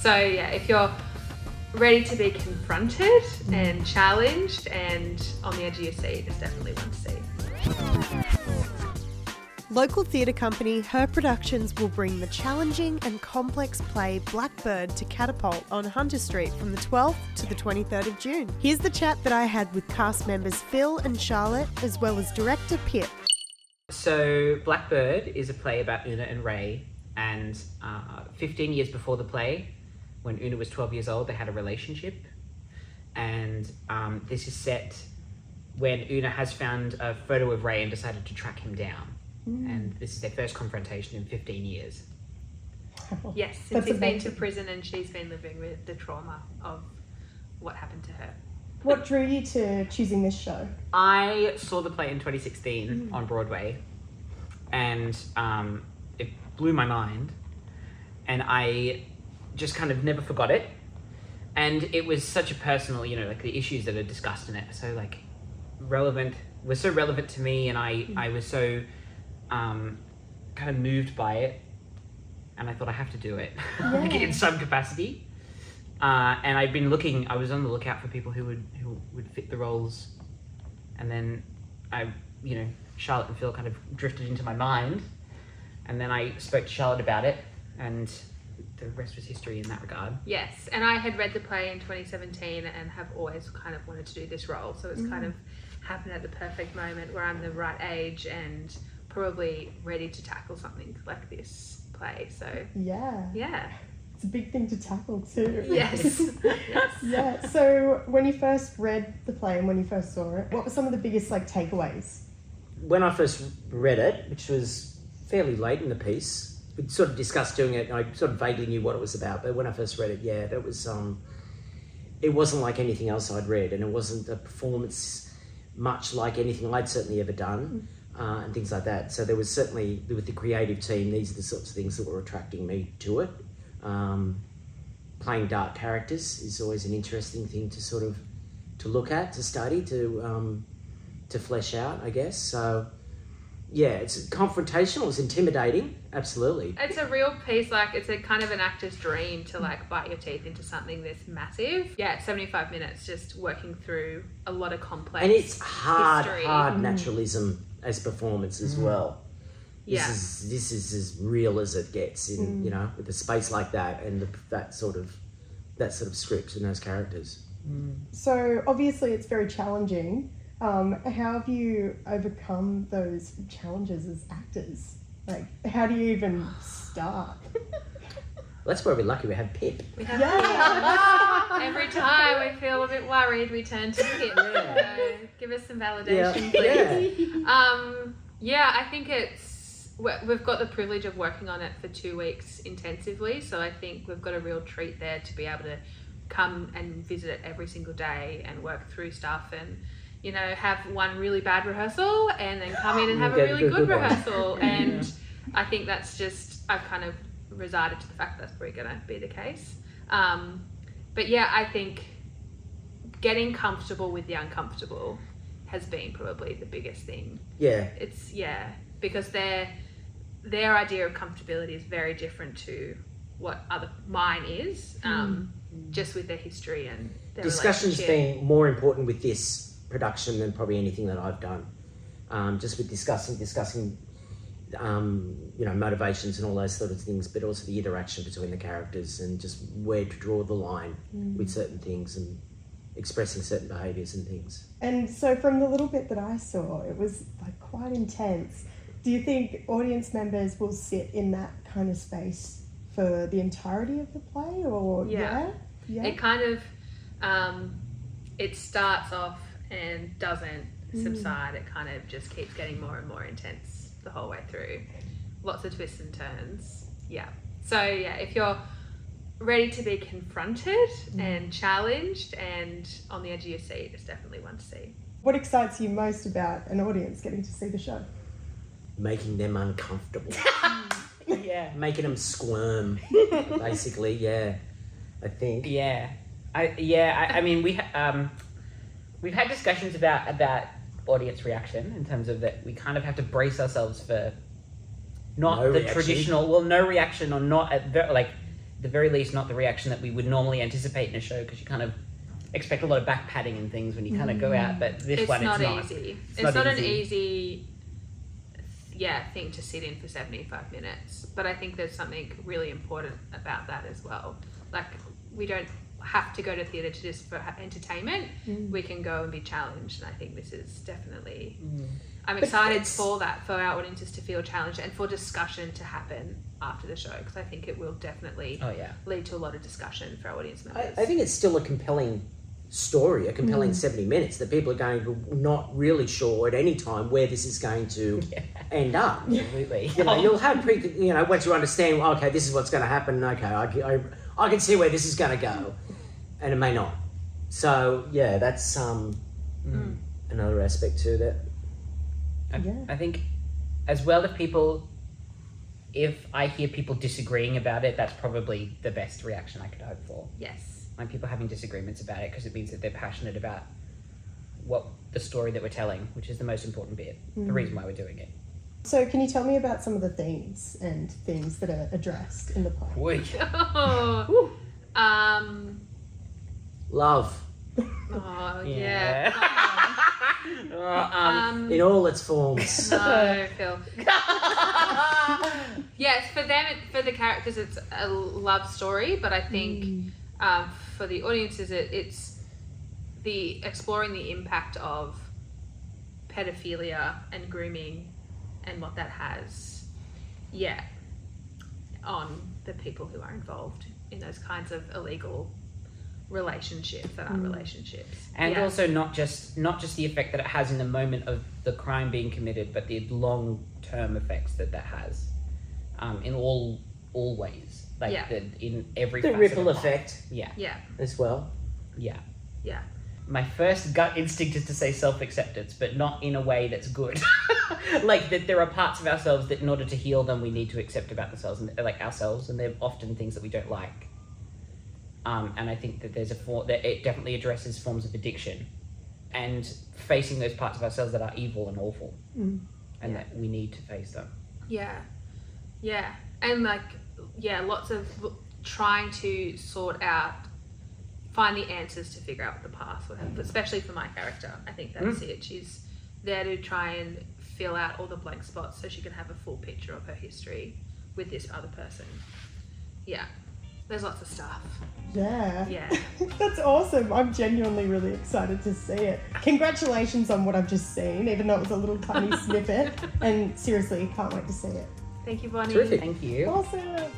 So yeah, if you're ready to be confronted and challenged and on the edge of your seat, it's definitely one to see. Local theatre company Her Productions will bring the challenging and complex play Blackbird to Catapult on Hunter Street from the 12th to the 23rd of June. Here's the chat that I had with cast members Phil and Charlotte, as well as director Pip. So Blackbird is a play about Una and Ray, and 15 years before the play, when Una was 12 years old, they had a relationship. And this is set when Una has found a photo of Ray and decided to track him down. And this is their first confrontation in 15 years. Yes, since he's been to prison and she's been living with the trauma of what happened to her. What drew you to choosing this show? I saw the play in 2016 on Broadway, and it blew my mind, and I just kind of never forgot it. And it was such a personal, like the issues that are discussed in it are so was so relevant to me, and I was so kind of moved by it, and I thought I have to do it in some capacity. And I was on the lookout for people who would fit the roles, and then Charlotte and Phil kind of drifted into my mind, and then I spoke to Charlotte about it, and the rest was history in that regard. Yes, and I had read the play in 2017 and have always kind of wanted to do this role, so it's kind of happened at the perfect moment where I'm the right age and probably ready to tackle something like this play. So yeah. It's a big thing to tackle too. Yes. Yes. Yeah. So when you first read the play and when you first saw it, what were some of the biggest takeaways? When I first read it, which was fairly late in the piece, we sort of discussed doing it, and I sort of vaguely knew what it was about. But when I first read it, that was it wasn't like anything else I'd read, and it wasn't a performance much like anything I'd certainly ever done. And things like that. So there was certainly, with the creative team, these are the sorts of things that were attracting me to it. Playing dark characters is always an interesting thing to sort of to look at, to study, to flesh out, I guess. So yeah, it's confrontational, it's intimidating, absolutely. It's a real piece, it's a kind of an actor's dream to bite your teeth into something this massive. Yeah, 75 minutes just working through a lot of complex and it's hard history. Naturalism as performance as well. This is as real as it gets in with a space like that and that sort of script and those characters. So obviously it's very challenging. How have you overcome those challenges as actors? How do you even start? That's where we're lucky we have Pip. We have Pip. Every time we feel a bit worried, we turn to Pip. Yeah. So give us some validation, please. I think we've got the privilege of working on it for 2 weeks intensively, so I think we've got a real treat there to be able to come and visit it every single day and work through stuff and have one really bad rehearsal and then come in and have a really good rehearsal. And I think that's I've kind of resided to the fact that's probably going to be the case. But yeah, I think getting comfortable with the uncomfortable has been probably the biggest thing. Yeah. It's, because their idea of comfortability is very different to what mine is, just with their history and their Discussion's relationship. been more important with this production than probably anything that I've done. Just with discussing motivations and all those sort of things, but also the interaction between the characters and just where to draw the line with certain things and expressing certain behaviours and things. And so from the little bit that I saw, it was quite intense. Do you think audience members will sit in that kind of space for the entirety of the play, or yeah? It kind of it starts off and doesn't subside. It kind of just keeps getting more and more intense the whole way through. Lots of twists and turns. Yeah. So yeah, if you're ready to be confronted and challenged and on the edge of your seat, it's definitely one to see. What excites you most about an audience getting to see the show? Making them uncomfortable. Making them squirm, basically, I think. I mean, we've had discussions about audience reaction in terms of that we kind of have to brace ourselves for not no the reaction. Traditional, no reaction or not at the very least, not the reaction that we would normally anticipate in a show, because you kind of expect a lot of back padding and things when you kind of go out, but this It's one, not it's not. easy. It's not not an easy. easy thing to sit in for 75 minutes. But I think there's something really important about that as well. Like, we don't have to go to theatre to just for entertainment. We can go and be challenged, and I think this is definitely... I'm excited for that, for our audiences to feel challenged and for discussion to happen after the show, because I think it will definitely lead to a lot of discussion for our audience members. I think it's still a compelling story, a compelling 70 minutes that people are going to not really sure at any time where this is going to end up. Absolutely. You know, you'll have once you understand, okay, this is what's going to happen. Okay, I can see where this is going to go, and it may not. So yeah, that's another aspect to that. I think as well, if I hear people disagreeing about it, that's probably the best reaction I could hope for. Yes. Like people having disagreements about it, because it means that they're passionate about the story that we're telling, which is the most important bit, the reason why we're doing it. So can you tell me about some of the themes and things that are addressed in the play? Love. Oh, yeah. In all its forms. No, Phil. Yes, for them, for the characters, it's a love story, but I think for the audiences, it's the exploring the impact of pedophilia and grooming and what that has, on the people who are involved in those kinds of illegal relationships that aren't relationships, and also not just the effect that it has in the moment of the crime being committed, but the long-term effects that has in all ways, like in every the facet ripple of life. effect as well. My first gut instinct is to say self-acceptance, but not in a way that's good. Like that there are parts of ourselves that in order to heal them we need to accept about ourselves, and they're often things that we don't like. And I think that that it definitely addresses forms of addiction and facing those parts of ourselves that are evil and awful, and that we need to face them. And lots of trying to find the answers to figure out what the past would have, especially for my character. I think that's it. She's there to try and fill out all the blank spots so she can have a full picture of her history with this other person. There's lots of stuff. Yeah. That's awesome. I'm genuinely really excited to see it. Congratulations on what I've just seen, even though it was a little tiny snippet. And seriously, can't wait to see it. Thank you, Bonnie. Terrific. Thank you. Awesome.